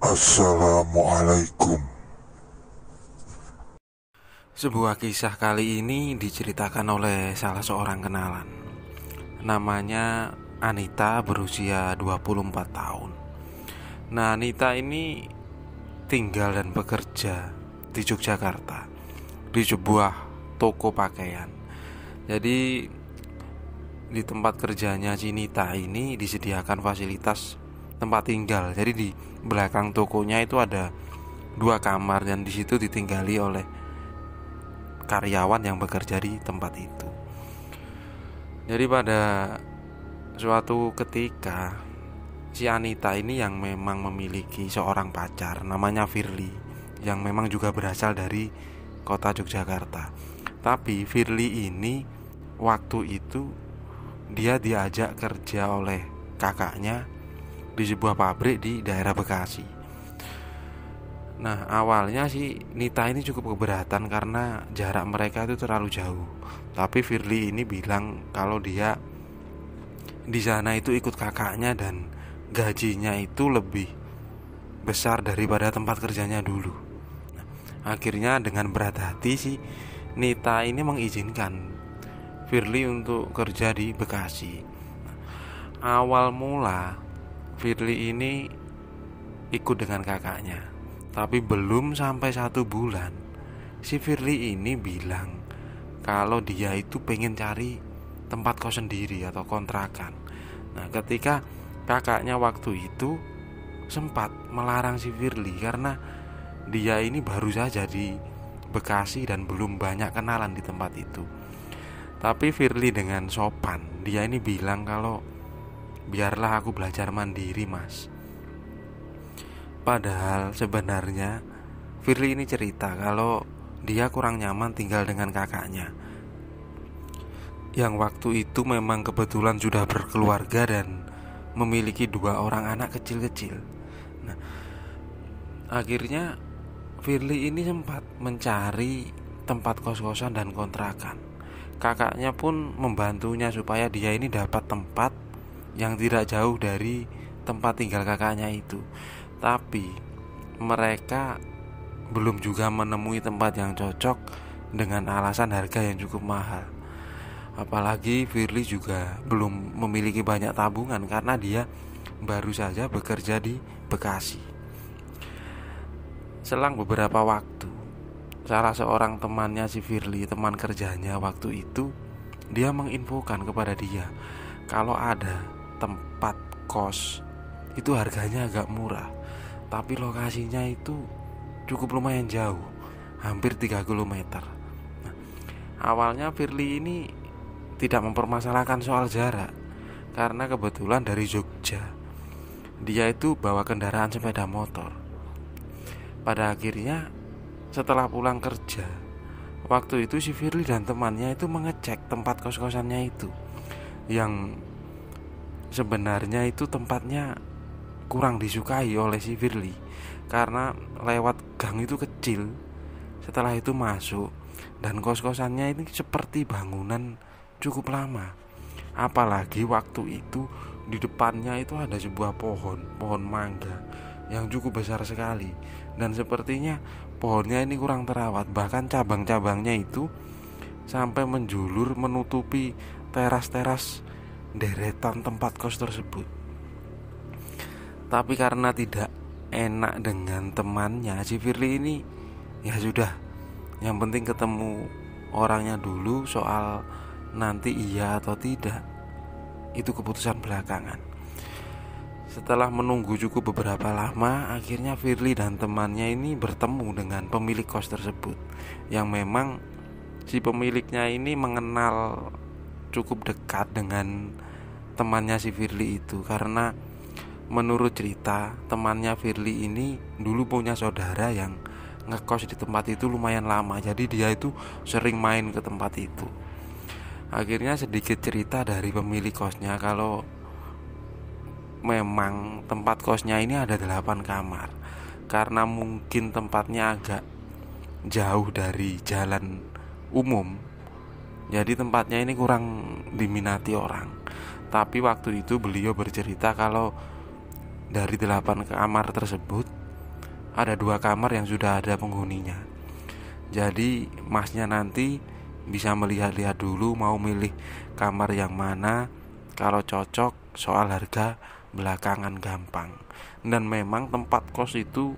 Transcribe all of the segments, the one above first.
Assalamualaikum. Sebuah kisah kali ini diceritakan oleh salah seorang kenalan. Namanya Anita, berusia 24 tahun. Nah, Anita ini tinggal dan bekerja di Yogyakarta, di sebuah toko pakaian. Jadi di tempat kerjanya si Nita ini disediakan fasilitas tempat tinggal. Jadi di belakang tokonya itu ada 2 kamar dan di situ ditinggali oleh karyawan yang bekerja di tempat itu. Jadi pada suatu ketika si Anita ini yang memang memiliki seorang pacar namanya Firly, yang memang juga berasal dari kota Yogyakarta. Tapi Firly ini waktu itu dia diajak kerja oleh kakaknya di sebuah pabrik di daerah Bekasi. Nah, awalnya si Nita ini cukup keberatan karena jarak mereka itu terlalu jauh. Tapi Firly ini bilang kalau dia di sana itu ikut kakaknya dan gajinya itu lebih besar daripada tempat kerjanya dulu. Nah, akhirnya dengan berat hati si Nita ini mengizinkan Firly untuk kerja di Bekasi. Nah, awal mula Firly ini ikut dengan kakaknya. Tapi belum sampai 1 bulan si Firly ini bilang kalau dia itu pengen cari tempat kos sendiri atau kontrakan. Nah, ketika kakaknya waktu itu sempat melarang si Firly karena dia ini baru saja di Bekasi dan belum banyak kenalan di tempat itu. Tapi Firly dengan sopan, dia ini bilang kalau biarlah aku belajar mandiri, Mas. Padahal sebenarnya Firly ini cerita kalau dia kurang nyaman tinggal dengan kakaknya, yang waktu itu memang kebetulan sudah berkeluarga dan memiliki 2 orang anak kecil-kecil. Nah, akhirnya Firly ini sempat mencari tempat kos-kosan dan kontrakan. Kakaknya pun membantunya supaya dia ini dapat tempat yang tidak jauh dari tempat tinggal kakaknya itu. Tapi mereka belum juga menemui tempat yang cocok dengan alasan harga yang cukup mahal. Apalagi Firly juga belum memiliki banyak tabungan karena dia baru saja bekerja di Bekasi. Selang beberapa waktu, salah seorang temannya si Firly, teman kerjanya waktu itu, dia menginfokan kepada dia kalau ada tempat kos itu harganya agak murah, tapi lokasinya itu cukup lumayan jauh, hampir 3 kilometer. Nah, awalnya Firly ini tidak mempermasalahkan soal jarak karena kebetulan dari Jogja dia itu bawa kendaraan sepeda motor. Pada akhirnya setelah pulang kerja, waktu itu si Firly dan temannya itu mengecek tempat kos-kosannya itu, yang sebenarnya itu tempatnya kurang disukai oleh si Firly karena lewat gang itu kecil. Setelah itu masuk dan kos-kosannya ini seperti bangunan cukup lama. Apalagi waktu itu di depannya itu ada sebuah pohon mangga yang cukup besar sekali, dan sepertinya pohonnya ini kurang terawat. Bahkan cabang-cabangnya itu sampai menjulur menutupi teras-teras deretan tempat kos tersebut. Tapi karena tidak enak dengan temannya, si Firly ini ya sudah, yang penting ketemu orangnya dulu. Soal nanti iya atau tidak itu keputusan belakangan. Setelah menunggu cukup beberapa lama, akhirnya Firly dan temannya ini bertemu dengan pemilik kos tersebut, yang memang si pemiliknya ini mengenal cukup dekat dengan temannya si Firly itu. Karena menurut cerita temannya Firly ini dulu punya saudara yang ngekos di tempat itu lumayan lama, jadi dia itu sering main ke tempat itu. Akhirnya sedikit cerita dari pemilik kosnya kalau memang tempat kosnya ini ada 8 kamar. Karena mungkin tempatnya agak jauh dari jalan umum, jadi tempatnya ini kurang diminati orang. Tapi waktu itu beliau bercerita kalau dari 8 kamar tersebut ada 2 kamar yang sudah ada penghuninya. Jadi masnya nanti bisa melihat-lihat dulu mau milih kamar yang mana. Kalau cocok, soal harga belakangan gampang. Dan memang tempat kos itu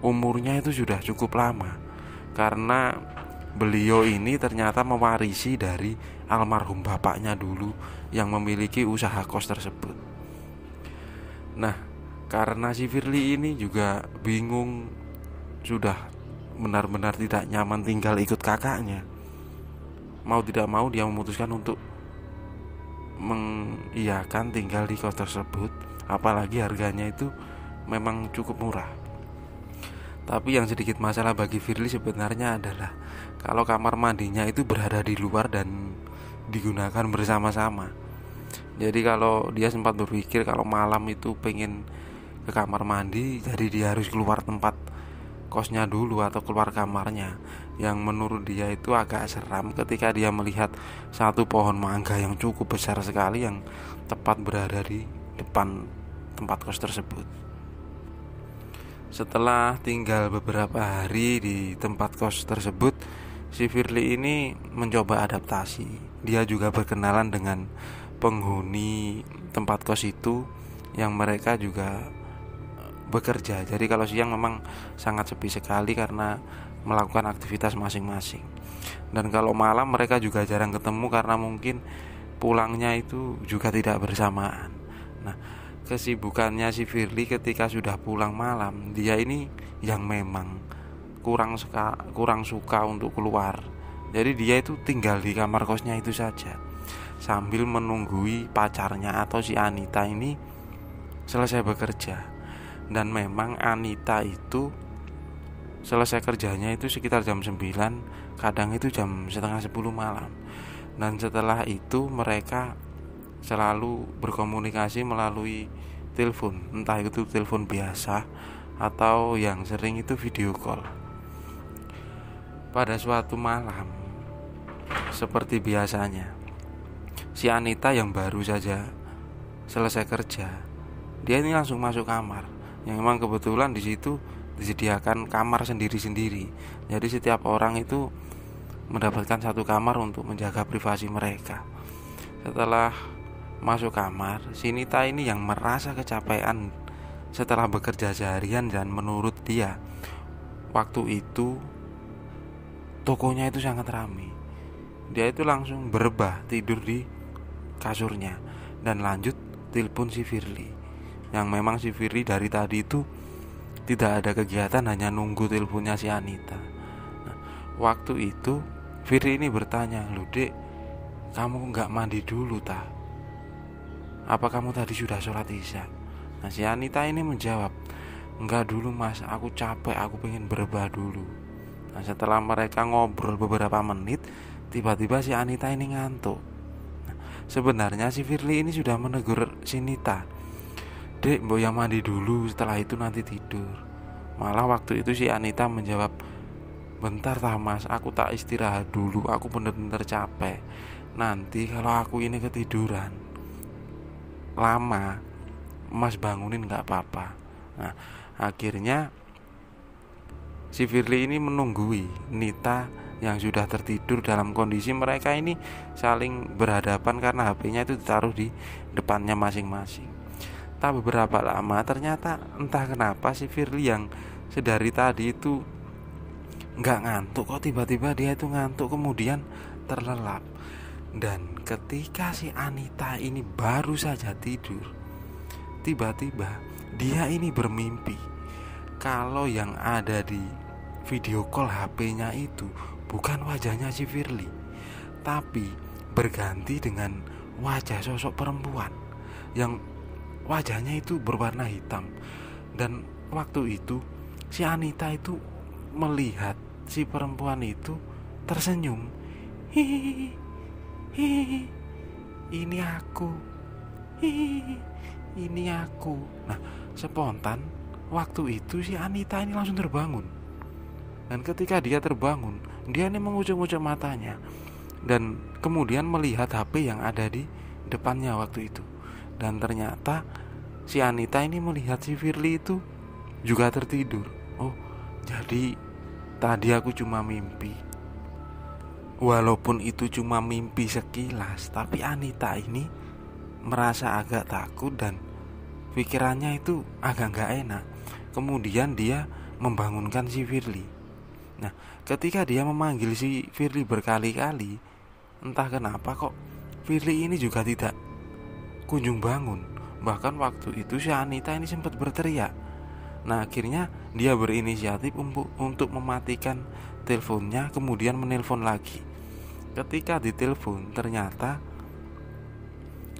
umurnya itu sudah cukup lama, karena beliau ini ternyata mewarisi dari almarhum bapaknya dulu yang memiliki usaha kos tersebut. Nah, karena si Firly ini juga bingung, sudah benar-benar tidak nyaman tinggal ikut kakaknya. Mau tidak mau dia memutuskan untuk mengiyakan tinggal di kos tersebut, apalagi harganya itu memang cukup murah. Tapi yang sedikit masalah bagi Firly sebenarnya adalah kalau kamar mandinya itu berada di luar dan digunakan bersama-sama. Jadi kalau dia sempat berpikir kalau malam itu pengen ke kamar mandi, jadi dia harus keluar tempat kosnya dulu atau keluar kamarnya. Yang menurut dia itu agak seram ketika dia melihat satu pohon mangga yang cukup besar sekali yang tepat berada di depan tempat kos tersebut. Setelah tinggal beberapa hari di tempat kos tersebut, si Firly ini mencoba adaptasi. Dia juga berkenalan dengan penghuni tempat kos itu yang mereka juga bekerja. Jadi kalau siang memang sangat sepi sekali karena melakukan aktivitas masing-masing. Dan kalau malam mereka juga jarang ketemu karena mungkin pulangnya itu juga tidak bersamaan. Nah, kesibukannya si Firly ketika sudah pulang malam, dia ini yang memang kurang suka untuk keluar. Jadi dia itu tinggal di kamar kosnya itu saja sambil menunggui pacarnya atau si Anita ini selesai bekerja. Dan memang Anita itu selesai kerjanya itu sekitar jam 9, kadang itu jam setengah 10 malam. Dan setelah itu mereka selalu berkomunikasi melalui telepon, entah itu telepon biasa atau yang sering itu video call. Pada suatu malam, seperti biasanya, si Anita yang baru saja selesai kerja, dia ini langsung masuk kamar. Yang memang kebetulan di situ disediakan kamar sendiri-sendiri. Jadi setiap orang itu mendapatkan satu kamar untuk menjaga privasi mereka. Setelah masuk kamar, si Nita ini yang merasa kecapean setelah bekerja seharian, dan menurut dia waktu itu tokonya itu sangat ramai. Dia itu langsung berebah tidur di kasurnya dan lanjut telepon si Firly. Yang memang si Firly dari tadi itu tidak ada kegiatan, hanya nunggu teleponnya si Anita. Nah, waktu itu Firly ini bertanya, "Loh dek, kamu gak mandi dulu tah? Apa kamu tadi sudah sholat isya?" Nah, si Anita ini menjawab, "Enggak dulu mas, aku capek, aku pengen berebah dulu." Nah, setelah mereka ngobrol beberapa menit, tiba-tiba si Anita ini ngantuk. Nah, sebenarnya si Firly ini sudah menegur si Nita, "Dek, mbok yang mandi dulu, setelah itu nanti tidur." Malah waktu itu si Anita menjawab, "Bentar tah mas, aku tak istirahat dulu, aku bener-bener capek. Nanti kalau aku ini ketiduran lama, mas bangunin gak apa-apa." Nah, akhirnya si Firly ini menunggui Nita yang sudah tertidur dalam kondisi mereka ini saling berhadapan karena HP-nya itu ditaruh di depannya masing-masing. Tak beberapa lama ternyata entah kenapa si Firly yang sedari tadi itu nggak ngantuk, kok tiba-tiba dia itu ngantuk kemudian terlelap. Dan ketika si Anita ini baru saja tidur, tiba-tiba dia ini bermimpi kalau yang ada di video call HP-nya itu bukan wajahnya si Firly, tapi berganti dengan wajah sosok perempuan yang wajahnya itu berwarna hitam. Dan waktu itu si Anita itu melihat si perempuan itu tersenyum, "Hihihi, hihihi, ini aku, hihihi, ini aku." Nah, spontan waktu itu si Anita ini langsung terbangun. Dan ketika dia terbangun, dia ini mengucuk-ucuk matanya dan kemudian melihat HP yang ada di depannya waktu itu. Dan ternyata si Anita ini melihat si Firly itu juga tertidur. Oh, jadi tadi aku cuma mimpi. Walaupun itu cuma mimpi sekilas, tapi Anita ini merasa agak takut dan pikirannya itu agak gak enak. Kemudian dia membangunkan si Firly. Nah, ketika dia memanggil si Firly berkali-kali, entah kenapa kok Firly ini juga tidak kunjung bangun. Bahkan waktu itu si Anita ini sempat berteriak. Nah, akhirnya dia berinisiatif untuk mematikan teleponnya, kemudian menelpon lagi. Ketika ditelepon, ternyata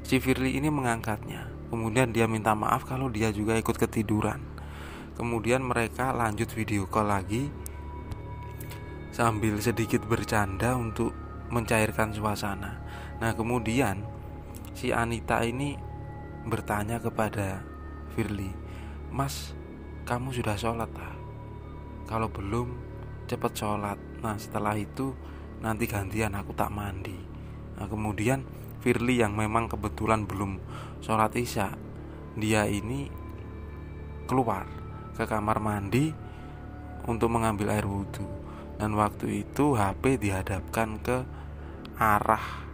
si Firly ini mengangkatnya. Kemudian dia minta maaf kalau dia juga ikut ketiduran. Kemudian mereka lanjut video call lagi sambil sedikit bercanda untuk mencairkan suasana. Nah, kemudian si Anita ini bertanya kepada Firly, "Mas, kamu sudah sholat ah? Kalau belum, cepet sholat. Nah, setelah itu nanti gantian aku tak mandi." Nah, kemudian Firly yang memang kebetulan belum sholat isya, dia ini keluar ke kamar mandi untuk mengambil air wudhu. Dan waktu itu HP dihadapkan ke arah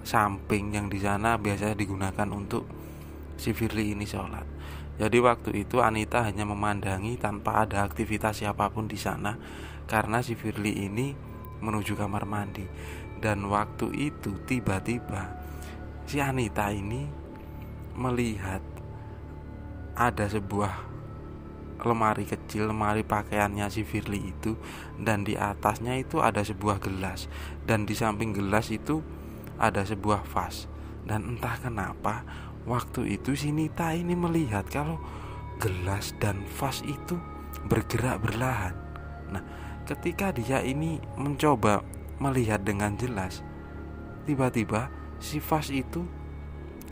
samping yang di sana biasanya digunakan untuk si Firly ini sholat. Jadi waktu itu Anita hanya memandangi tanpa ada aktivitas siapapun di sana karena si Firly ini menuju kamar mandi. Dan waktu itu tiba-tiba si Anita ini melihat ada sebuah lemari kecil, lemari pakaiannya si Firly itu, dan di atasnya itu ada sebuah gelas, dan di samping gelas itu ada sebuah vas. Dan entah kenapa waktu itu si Nita ini melihat kalau gelas dan vas itu bergerak berlahan. Nah, ketika dia ini mencoba melihat dengan jelas, tiba-tiba si vas itu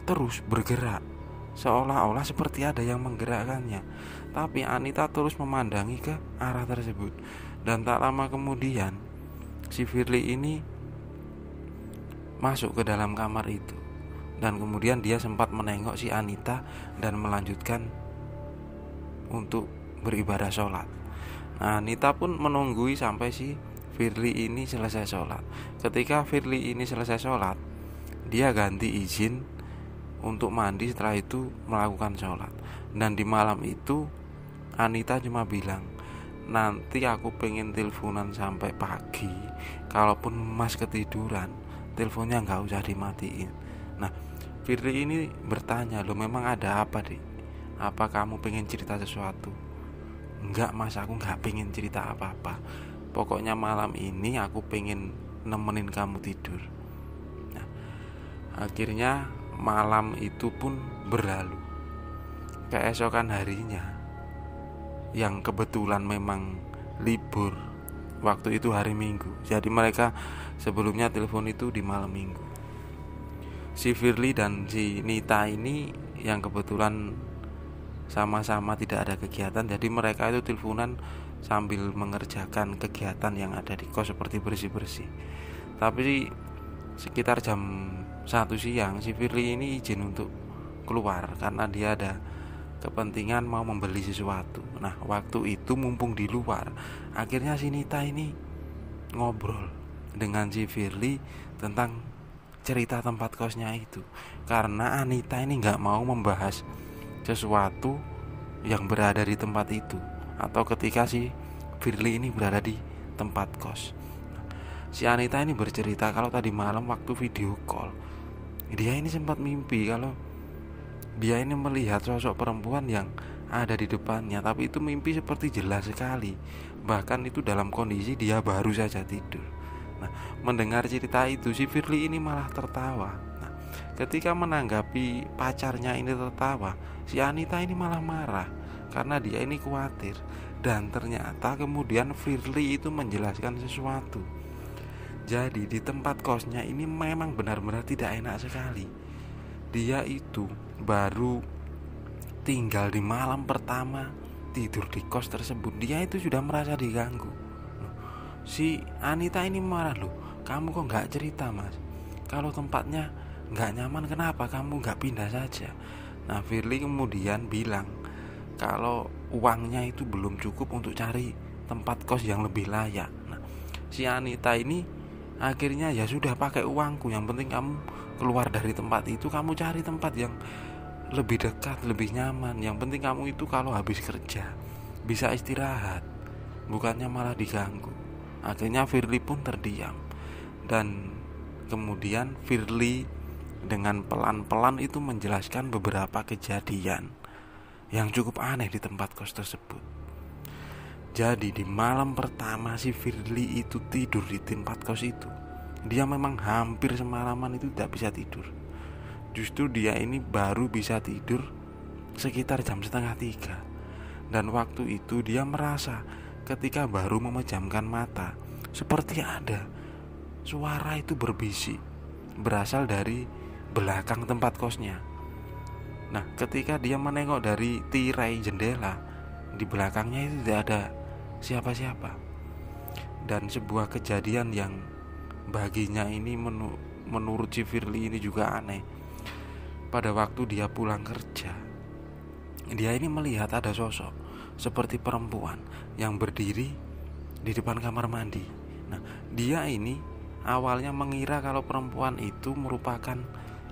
terus bergerak, seolah-olah seperti ada yang menggerakkannya. Tapi Anita terus memandangi ke arah tersebut. Dan tak lama kemudian si Firly ini masuk ke dalam kamar itu. Dan kemudian dia sempat menengok si Anita dan melanjutkan untuk beribadah sholat. Nah, Anita pun menunggui sampai si Firly ini selesai sholat. Ketika Firly ini selesai sholat, dia ganti izin untuk mandi, setelah itu melakukan sholat. Dan di malam itu Anita cuma bilang, "Nanti aku pengen teleponan sampai pagi. Kalaupun mas ketiduran, teleponnya gak usah dimatiin." Nah, Firly ini bertanya, "Loh, memang ada apa, Dik? Apa kamu pengen cerita sesuatu?" "Enggak mas, aku gak pengen cerita apa-apa. Pokoknya malam ini aku pengen nemenin kamu tidur." Nah, akhirnya malam itu pun berlalu. Keesokan harinya, yang kebetulan memang libur, waktu itu hari Minggu, jadi mereka sebelumnya telepon itu di malam Minggu. Si Firly dan si Nita ini yang kebetulan sama-sama tidak ada kegiatan, jadi mereka itu teleponan sambil mengerjakan kegiatan yang ada di kos seperti bersih-bersih. Tapi sekitar jam 1 siang si Firly ini izin untuk keluar karena dia ada kepentingan mau membeli sesuatu. Nah, waktu itu mumpung di luar, akhirnya si Nita ini ngobrol dengan si Firly tentang cerita tempat kosnya itu. Karena Anita ini gak mau membahas sesuatu yang berada di tempat itu, atau ketika si Firly ini berada di tempat kos. Si Anita ini bercerita kalau tadi malam waktu video call, dia ini sempat mimpi kalau dia ini melihat sosok perempuan yang ada di depannya. Tapi itu mimpi seperti jelas sekali, bahkan itu dalam kondisi dia baru saja tidur. Nah, mendengar cerita itu si Firly ini malah tertawa. Nah, ketika menanggapi pacarnya ini tertawa, si Anita ini malah marah karena dia ini khawatir. Dan ternyata kemudian Firly itu menjelaskan sesuatu. Jadi di tempat kosnya ini memang benar-benar tidak enak sekali. Dia itu baru tinggal di malam pertama tidur di kos tersebut, dia itu sudah merasa diganggu. Si Anita ini marah, "Loh, kamu kok gak cerita mas? Kalau tempatnya gak nyaman, kenapa kamu gak pindah saja?" Nah, Firly kemudian bilang kalau uangnya itu belum cukup untuk cari tempat kos yang lebih layak. Nah, si Anita ini akhirnya ya sudah, pakai uangku, yang penting kamu keluar dari tempat itu, kamu cari tempat yang lebih dekat, lebih nyaman. Yang penting kamu itu kalau habis kerja bisa istirahat, bukannya malah diganggu. Akhirnya Firly pun terdiam. Dan kemudian Firly dengan pelan-pelan itu menjelaskan beberapa kejadian yang cukup aneh di tempat kos tersebut. Jadi di malam pertama si Firly itu tidur di tempat kos itu, dia memang hampir semalaman itu tidak bisa tidur. Justru dia ini baru bisa tidur sekitar jam 2:30. Dan waktu itu dia merasa ketika baru memejamkan mata, seperti ada suara itu berbisik, berasal dari belakang tempat kosnya. Nah, ketika dia menengok dari tirai jendela, di belakangnya itu tidak ada siapa-siapa. Dan sebuah kejadian yang baginya ini menurut si Firly ini juga aneh. Pada waktu dia pulang kerja, dia ini melihat ada sosok seperti perempuan yang berdiri di depan kamar mandi. Nah, dia ini awalnya mengira kalau perempuan itu merupakan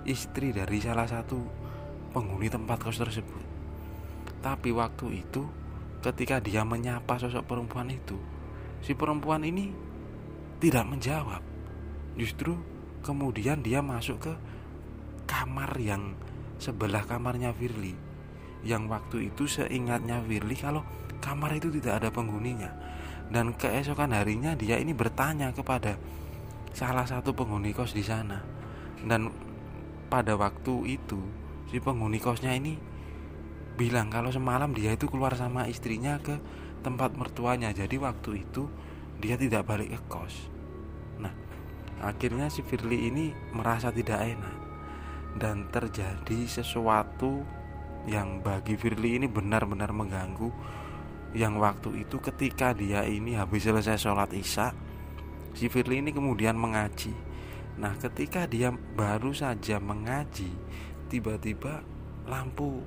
istri dari salah satu penghuni tempat kos tersebut. Tapi waktu itu ketika dia menyapa sosok perempuan itu, si perempuan ini tidak menjawab. Justru kemudian dia masuk ke kamar yang sebelah kamarnya Firly, yang waktu itu seingatnya Firly kalau kamar itu tidak ada penghuninya. Dan keesokan harinya dia ini bertanya kepada salah satu penghuni kos di sana. Dan pada waktu itu si penghuni kosnya ini bilang kalau semalam dia itu keluar sama istrinya ke tempat mertuanya. Jadi waktu itu dia tidak balik ke kos. Nah, akhirnya si Firly ini merasa tidak enak, dan terjadi sesuatu yang bagi Firly ini benar-benar mengganggu. Yang waktu itu ketika dia ini habis selesai sholat isya, si Firly ini kemudian mengaji. Nah, ketika dia baru saja mengaji, tiba-tiba lampu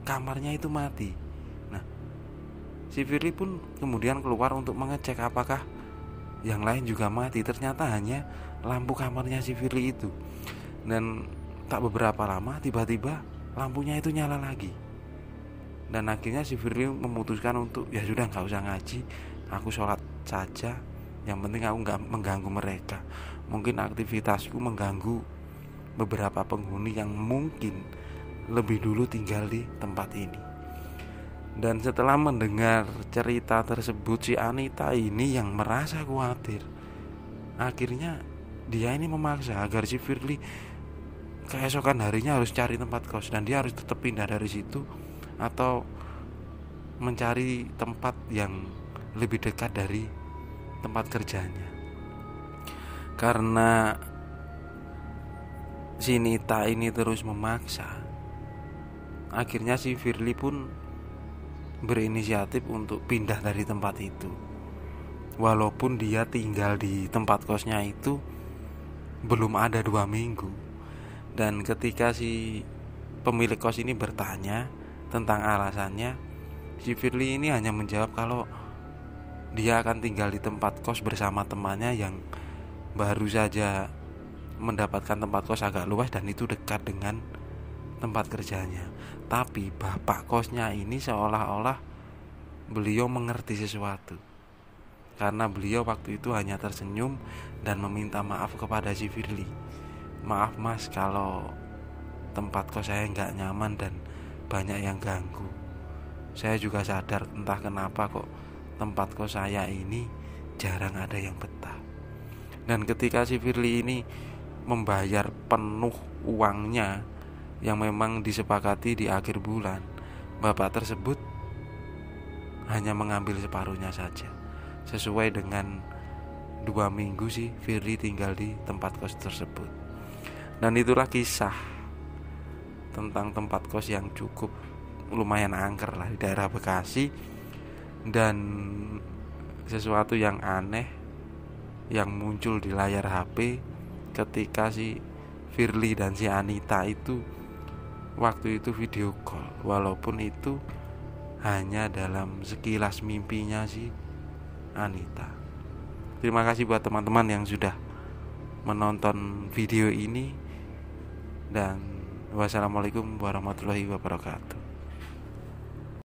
kamarnya itu mati. Nah, si Firly pun kemudian keluar untuk mengecek apakah yang lain juga mati. Ternyata hanya lampu kamarnya si Firly itu. Dan tak beberapa lama tiba-tiba lampunya itu nyala lagi. Dan akhirnya si Firly memutuskan untuk ya sudah, gak usah ngaji, aku sholat saja, yang penting aku gak mengganggu mereka. Mungkin aktivitasku mengganggu beberapa penghuni yang mungkin lebih dulu tinggal di tempat ini. Dan setelah mendengar cerita tersebut, si Anita ini yang merasa khawatir. Akhirnya dia ini memaksa agar si Firly keesokan harinya harus cari tempat kos, dan dia harus tetap pindah dari situ atau mencari tempat yang lebih dekat dari tempat kerjanya. Karena si Nita ini terus memaksa, akhirnya si Firly pun berinisiatif untuk pindah dari tempat itu. Walaupun dia tinggal di tempat kosnya itu belum ada 2 minggu. Dan ketika si pemilik kos ini bertanya tentang alasannya, si Firly ini hanya menjawab kalau dia akan tinggal di tempat kos bersama temannya yang baru saja mendapatkan tempat kos agak luas dan itu dekat dengan tempat kerjanya. Tapi bapak kosnya ini seolah-olah beliau mengerti sesuatu, karena beliau waktu itu hanya tersenyum dan meminta maaf kepada si Firly. Maaf mas, kalau tempat kos saya gak nyaman dan banyak yang ganggu. Saya juga sadar entah kenapa kok tempat kos saya ini jarang ada yang betah. Dan ketika si Firly ini membayar penuh uangnya yang memang disepakati di akhir bulan, bapak tersebut hanya mengambil separuhnya saja. Sesuai dengan 2 minggu sih Firly tinggal di tempat kos tersebut. Dan itulah kisah tentang tempat kos yang cukup lumayan angker lah di daerah Bekasi. Dan sesuatu yang aneh yang muncul di layar HP ketika si Firly dan si Anita itu waktu itu video call. Walaupun itu hanya dalam sekilas mimpinya si Anita. Terima kasih buat teman-teman yang sudah menonton video ini, dan wassalamualaikum warahmatullahi wabarakatuh.